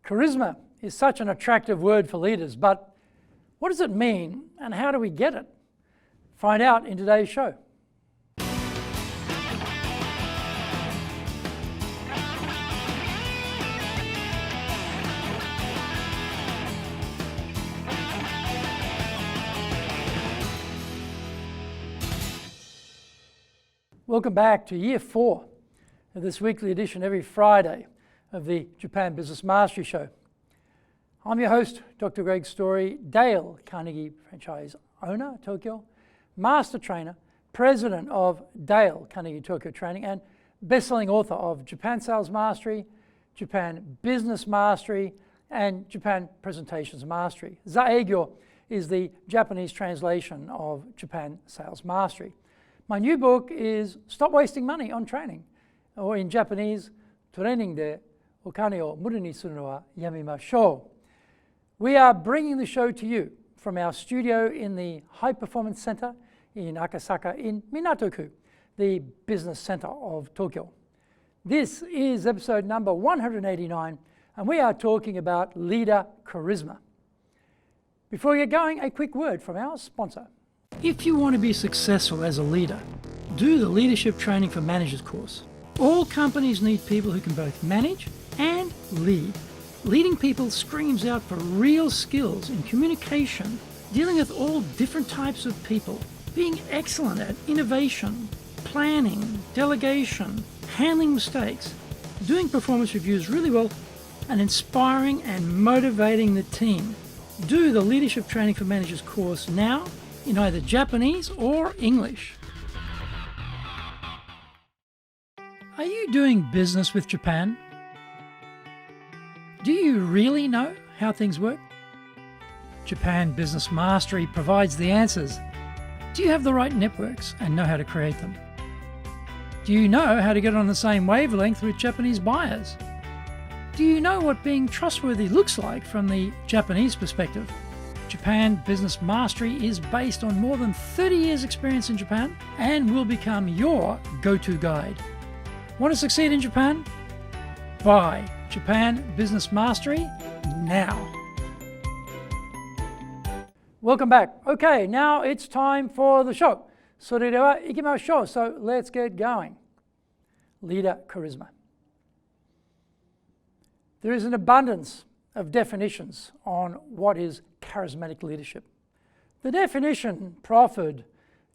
Charisma is such an attractive word for leaders, but what does it mean and how do we get it? Find out in today's show. Welcome back to Year 4 of this weekly edition every Friday of the Japan Business Mastery Show. I'm your host, Dr. Greg Story, Dale Carnegie franchise owner, Tokyo, master trainer, president of Dale Carnegie Tokyo Training, and best-selling author of Japan Sales Mastery, Japan Business Mastery, and Japan Presentations Mastery. Zaegyo is the Japanese translation of Japan Sales Mastery. My new book is Stop Wasting Money on Training, or in Japanese, トレーニングでお金を無駄にするのはやめましょう. We are bringing the show to you from our studio in the High Performance Center in Akasaka in Minato-ku, the business center of Tokyo. This is episode number 189, and we are talking about leader charisma. Before we get going, a quick word from our sponsor. If you want to be successful as a leader, do the Leadership Training for Managers course. All companies need people who can both manage and lead. Leading people screams out for real skills in communication, dealing with all different types of people, being excellent at innovation, planning, delegation, handling mistakes, doing performance reviews really well, and inspiring and motivating the team. Do the Leadership Training for Managers course now in either Japanese or English. Are you doing business with Japan? Do you really know how things work? Japan Business Mastery provides the answers. Do you have the right networks and know how to create them? Do you know how to get on the same wavelength with Japanese buyers? Do you know what being trustworthy looks like from the Japanese perspective? Japan Business Mastery is based on more than 30 years experience in Japan and will become your go-to guide. Want to succeed in Japan? Buy Japan Business Mastery now. Welcome back. Okay, now it's time for the show. それでは行きましょう. So let's get going. Leader charisma. There is an abundance of definitions on what is charismatic leadership. The definition proffered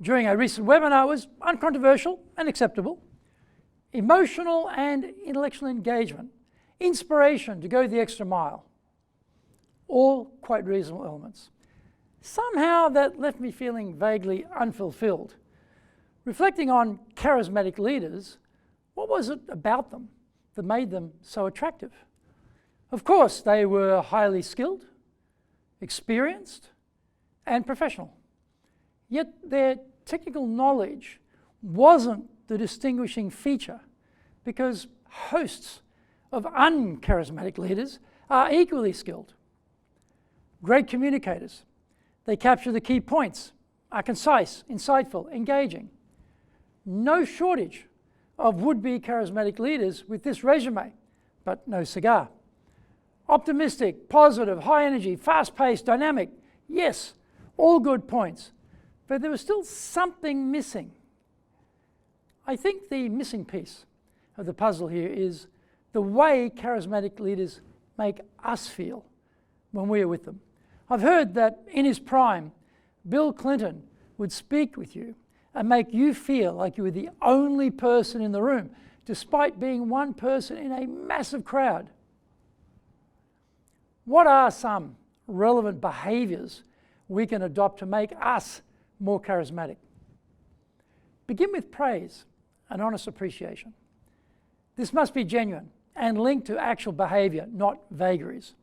during a recent webinar was uncontroversial and acceptable, emotional and intellectual engagement, inspiration to go the extra mile, all quite reasonable elements. Somehow that left me feeling vaguely unfulfilled. Reflecting on charismatic leaders, what was it about them that made them so attractive? Of course, they were highly skilled, experienced, and professional. Yet their technical knowledge wasn't the distinguishing feature, because hosts of uncharismatic leaders are equally skilled. Great communicators. They capture the key points, are concise, insightful, engaging. No shortage of would-be charismatic leaders with this resume, but no cigar. Optimistic, positive, high energy, fast-paced, dynamic. Yes, all good points. But there was still something missing. I think the missing piece of the puzzle here is the way charismatic leaders make us feel when we are with them. I've heard that in his prime, Bill Clinton would speak with you and make you feel like you were the only person in the room, despite being one person in a massive crowd. What are some relevant behaviors we can adopt to make us more charismatic? Begin with praise and honest appreciation. This must be genuine and linked to actual behavior, not vagaries.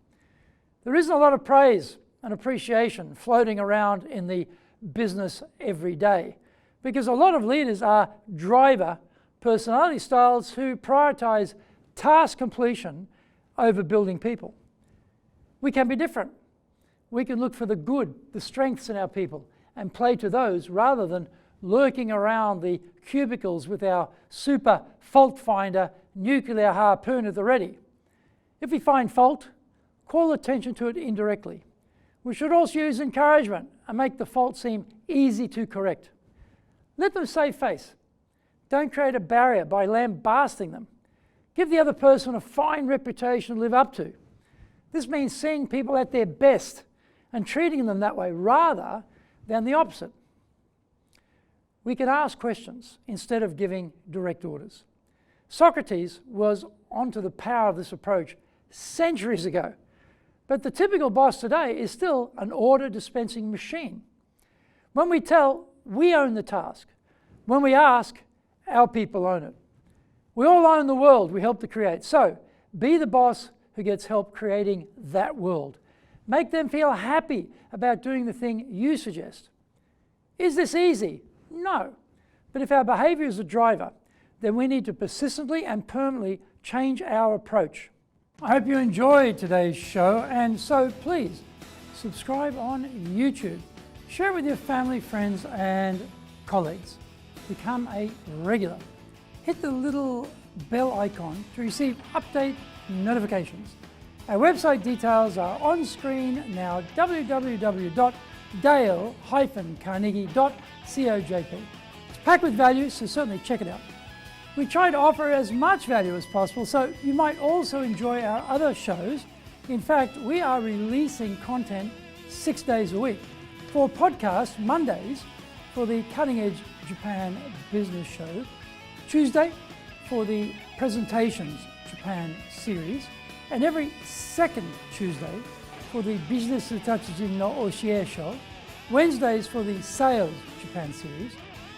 There isn't a lot of praise and appreciation floating around in the business every day, because a lot of leaders are driver personality styles who prioritize task completion over building people. We can be different. We can look for the good, the strengths in our people, and play to those rather than lurking around the cubicles with our super fault finder nuclear harpoon at the ready. If we find fault, call attention to it indirectly. We should also use encouragement and make the fault seem easy to correct. Let them save face. Don't create a barrier by lambasting them. Give the other person a fine reputation to live up to. This means seeing people at their best and treating them that way rather than the opposite. We can ask questions instead of giving direct orders. Socrates was onto the power of this approach centuries ago, but the typical boss today is still an order dispensing machine. When we tell, we own the task. When we ask, our people own it. We all own the world we help to create. So be the boss who gets help creating that world. Make them feel happy about doing the thing you suggest. Is this easy? No. But if our behavior is a driver, then we need to persistently and permanently change our approach. I hope you enjoyed today's show, and so please subscribe on YouTube. Share it with your family, friends, and colleagues. Become a regular. Hit the little bell icon to receive update notifications. Our website details are on screen now, www.dale-carnegie.cojp. It's packed with value, so certainly check it out. We try to offer as much value as possible, so you might also enjoy our other shows. In fact, we are releasing content 6 days a week. For podcasts, Mondays for the Cutting Edge Japan Business Show, Tuesday for the Presentations Japan series, and every second Tuesday for the Business Tatsujin no Oshie Show, Wednesdays for the Sales Japan series,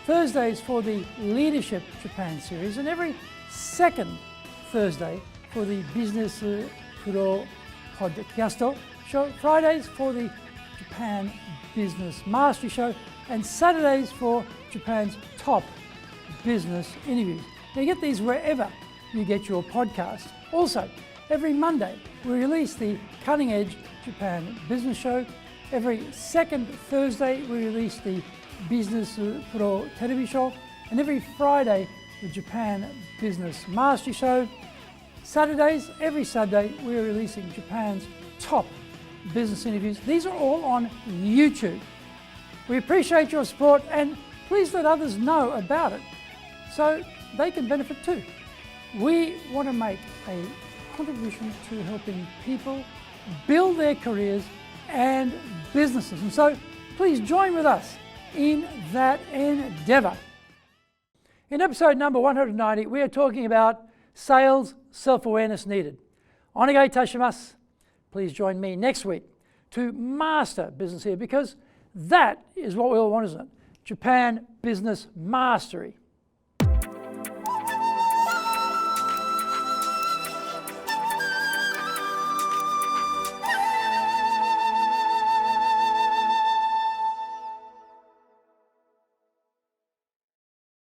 Thursdays for the Leadership Japan series, and every second Thursday for the Business Pro Podcast Show, Fridays for the Japan Business Mastery Show, and Saturdays for Japan's top business interviews. Now, you get these wherever you get your podcast. Also, every Monday we release the Cutting Edge Japan Business Show. Every second Thursday we release the Business Pro Television Show, and every Friday the Japan Business Mastery Show. Saturdays, every Saturday we are releasing Japan's top business interviews. These are all on YouTube. We appreciate your support, and please let others know about it so they can benefit too. We want to make a contribution to helping people build their careers and businesses, and so please join with us in that endeavor. In episode number 190, we are talking about sales self-awareness needed. Onegai itashimasu. Please join me next week to master business here, because that is what we all want, isn't it? Japan business mastery.